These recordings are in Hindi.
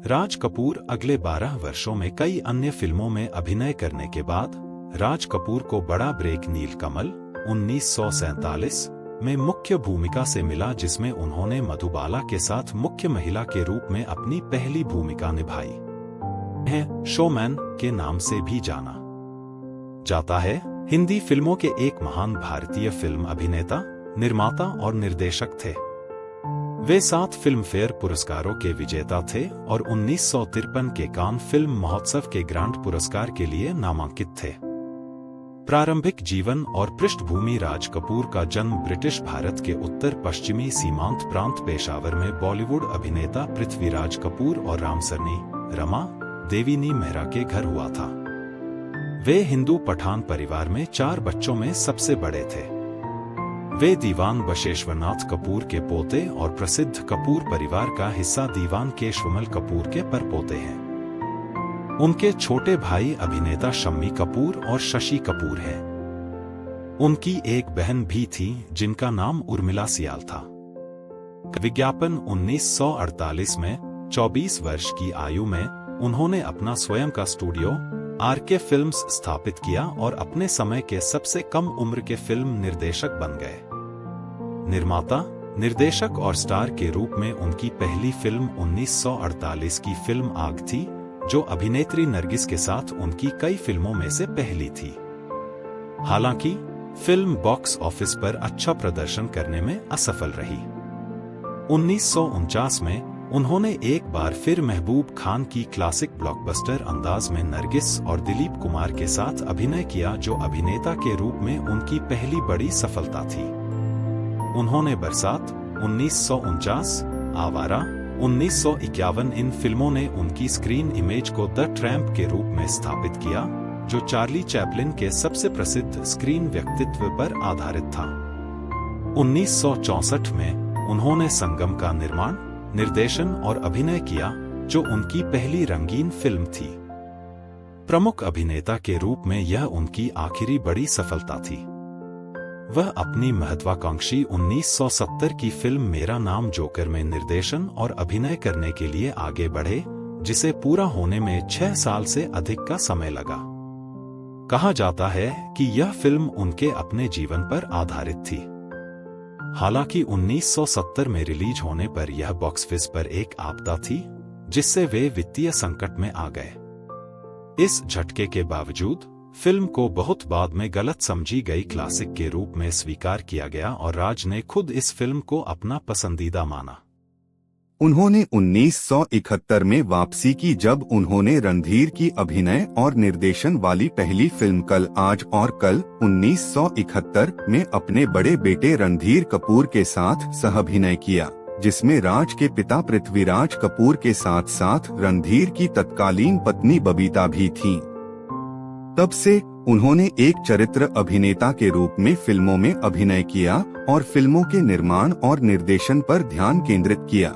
राज कपूर अगले 12 वर्षों में कई अन्य फिल्मों में अभिनय करने के बाद राज कपूर को बड़ा ब्रेक नीलकमल 1947 में मुख्य भूमिका से मिला, जिसमें उन्होंने मधुबाला के साथ मुख्य महिला के रूप में अपनी पहली भूमिका निभाई है। शोमैन के नाम से भी जाना जाता है। हिंदी फिल्मों के एक महान भारतीय फिल्म अभिनेता, निर्माता और निर्देशक थे। वे 7 फिल्मफेयर पुरस्कारों के विजेता थे और 1953 के कान फिल्म महोत्सव के ग्रांड पुरस्कार के लिए नामांकित थे। प्रारंभिक जीवन और पृष्ठभूमि। राज कपूर का जन्म ब्रिटिश भारत के उत्तर पश्चिमी सीमांत प्रांत पेशावर में बॉलीवुड अभिनेता पृथ्वीराज कपूर और रामसरनी रमा देवीनी मेहरा के घर हुआ था। वे हिंदू पठान परिवार में 4 बच्चों में सबसे बड़े थे। वे दीवान बशेश्वरनाथ कपूर के पोते और प्रसिद्ध कपूर परिवार का हिस्सा दीवान केशवमल कपूर के परपोते हैं। उनके छोटे भाई अभिनेता शम्मी कपूर और शशि कपूर हैं। उनकी एक बहन भी थी जिनका नाम उर्मिला सियाल था। विज्ञापन 1948 में 24 वर्ष की आयु में उन्होंने अपना स्वयं का स्टूडियो आरके फिल्म्स स्थापित किया और अपने समय के सबसे कम उम्र के फिल्म निर्देशक बन गए। निर्माता, निर्देशक और स्टार के रूप में उनकी पहली फिल्म 1948 की फिल्म आग थी, जो अभिनेत्री नरगिस के साथ उनकी कई फिल्मों में से पहली थी। हालांकि फिल्म बॉक्स ऑफिस पर अच्छा प्रदर्शन करने में असफल रही। 1949 में उन्होंने एक बार फिर महबूब खान की क्लासिक ब्लॉकबस्टर अंदाज में नरगिस और दिलीप कुमार के साथ अभिनय किया, जो अभिनेता के रूप में उनकी पहली बड़ी सफलता थी। उन्होंने बरसात 1949, आवारा 1951 इन फिल्मों ने उनकी स्क्रीन इमेज को द ट्रैम्प के रूप में स्थापित किया, जो चार्ली चैपलिन के सबसे प्रसिद्ध स्क्रीन व्यक्तित्व पर आधारित था। 1964 में उन्होंने संगम का निर्माण, निर्देशन और अभिनय किया, जो उनकी पहली रंगीन फिल्म थी। प्रमुख अभिनेता के रूप में यह उनकी आखिरी बड़ी सफलता थी। वह अपनी महत्वाकांक्षी 1970 की फिल्म मेरा नाम जोकर में निर्देशन और अभिनय करने के लिए आगे बढ़े, जिसे पूरा होने में 6 साल से अधिक का समय लगा। कहा जाता है कि यह फिल्म उनके अपने जीवन पर आधारित थी। हालांकि 1970 में रिलीज होने पर यह बॉक्स ऑफिस पर एक आपदा थी, जिससे वे वित्तीय संकट में आ गए। इस झटके के बावजूद फिल्म को बहुत बाद में गलत समझी गई क्लासिक के रूप में स्वीकार किया गया और राज ने खुद इस फिल्म को अपना पसंदीदा माना। उन्होंने 1971 में वापसी की, जब उन्होंने रणधीर की अभिनय और निर्देशन वाली पहली फिल्म कल आज और कल 1971 में अपने बड़े बेटे रणधीर कपूर के साथ सह-अभिनय किया, जिसमें राज के पिता पृथ्वीराज कपूर के साथ साथ रणधीर की तत्कालीन पत्नी बबीता भी थीं। तब से उन्होंने एक चरित्र अभिनेता के रूप में फिल्मों में अभिनय किया और फिल्मों के निर्माण और निर्देशन पर ध्यान केंद्रित किया।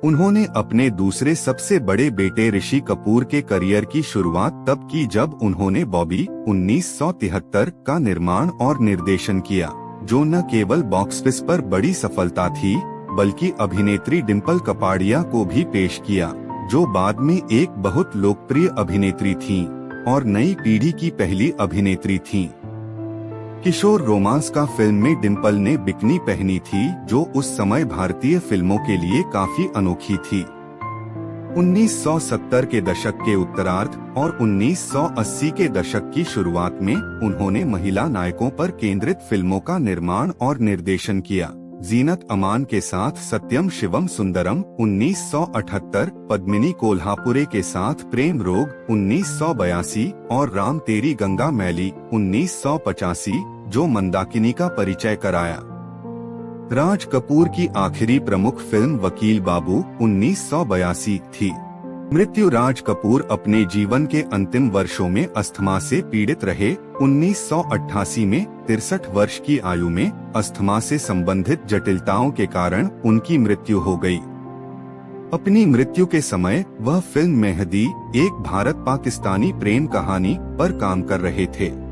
उन्होंने अपने दूसरे सबसे बड़े बेटे ऋषि कपूर के करियर की शुरुआत तब की जब उन्होंने बॉबी 1973 का निर्माण और निर्देशन किया, जो न केवल बॉक्स ऑफिस पर बड़ी सफलता थी, बल्कि अभिनेत्री डिम्पल कपाड़िया को भी पेश किया, जो बाद में एक बहुत लोकप्रिय अभिनेत्री थीं और नई पीढ़ी की पहली अभिनेत्री थीं। किशोर रोमांस का फिल्म में डिम्पल ने बिकनी पहनी थी, जो उस समय भारतीय फिल्मों के लिए काफी अनोखी थी। 1970 के दशक के उत्तरार्ध और 1980 के दशक की शुरुआत में उन्होंने महिला नायकों पर केंद्रित फिल्मों का निर्माण और निर्देशन किया। जीनत अमान के साथ सत्यम शिवम सुंदरम 1978, पद्मिनी कोल्हापुरे के साथ प्रेम रोग 1982 और राम तेरी गंगा मैली 1985, जो मंदाकिनी का परिचय कराया। राज कपूर की आखिरी प्रमुख फिल्म वकील बाबू 1982 थी। मृत्यु। राज कपूर अपने जीवन के अंतिम वर्षों में अस्थमा से पीड़ित रहे। 1988 में 63 वर्ष की आयु में अस्थमा से संबंधित जटिलताओं के कारण उनकी मृत्यु हो गई। अपनी मृत्यु के समय वह फिल्म मेहदी, एक भारत पाकिस्तानी प्रेम कहानी पर काम कर रहे थे।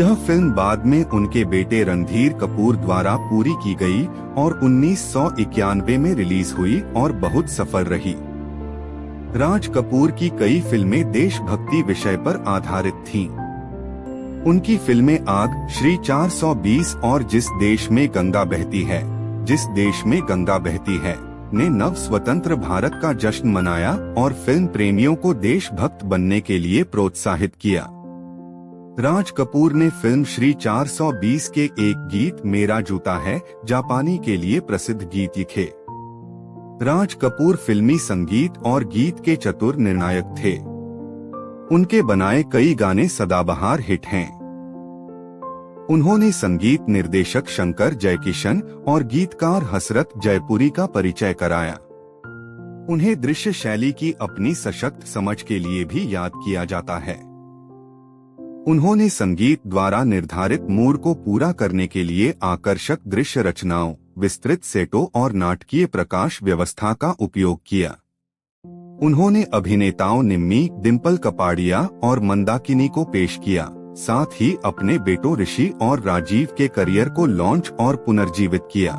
यह फिल्म बाद में उनके बेटे रणधीर कपूर द्वारा पूरी की गई और 1991 में रिलीज हुई और बहुत सफल रही। राज कपूर की कई फिल्में देशभक्ति विषय पर आधारित थीं। उनकी फिल्में आग, श्री 420 और जिस देश में गंगा बहती है, जिस देश में गंगा बहती है ने नव स्वतंत्र भारत का जश्न मनाया और फिल्म प्रेमियों को देशभक्त बनने के लिए प्रोत्साहित किया। राज कपूर ने फिल्म श्री 420 के एक गीत मेरा जूता है जापानी के लिए प्रसिद्ध गीत लिखे। राज कपूर फिल्मी संगीत और गीत के चतुर निर्णायक थे। उनके बनाए कई गाने सदाबहार हिट हैं। उन्होंने संगीत निर्देशक शंकर जयकिशन और गीतकार हसरत जयपुरी का परिचय कराया। उन्हें दृश्य शैली की अपनी सशक्त समझ के लिए भी याद किया जाता है। उन्होंने संगीत द्वारा निर्धारित मूड को पूरा करने के लिए आकर्षक दृश्य रचनाओं, विस्तृत सेटों और नाटकीय प्रकाश व्यवस्था का उपयोग किया। उन्होंने अभिनेताओं निम्मी, डिम्पल कपाड़िया और मंदाकिनी को पेश किया, साथ ही अपने बेटों ऋषि और राजीव के करियर को लॉन्च और पुनर्जीवित किया।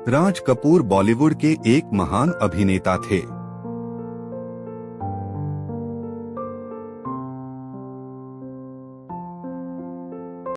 राज कपूर बॉलीवुड के एक महान अभिनेता थे।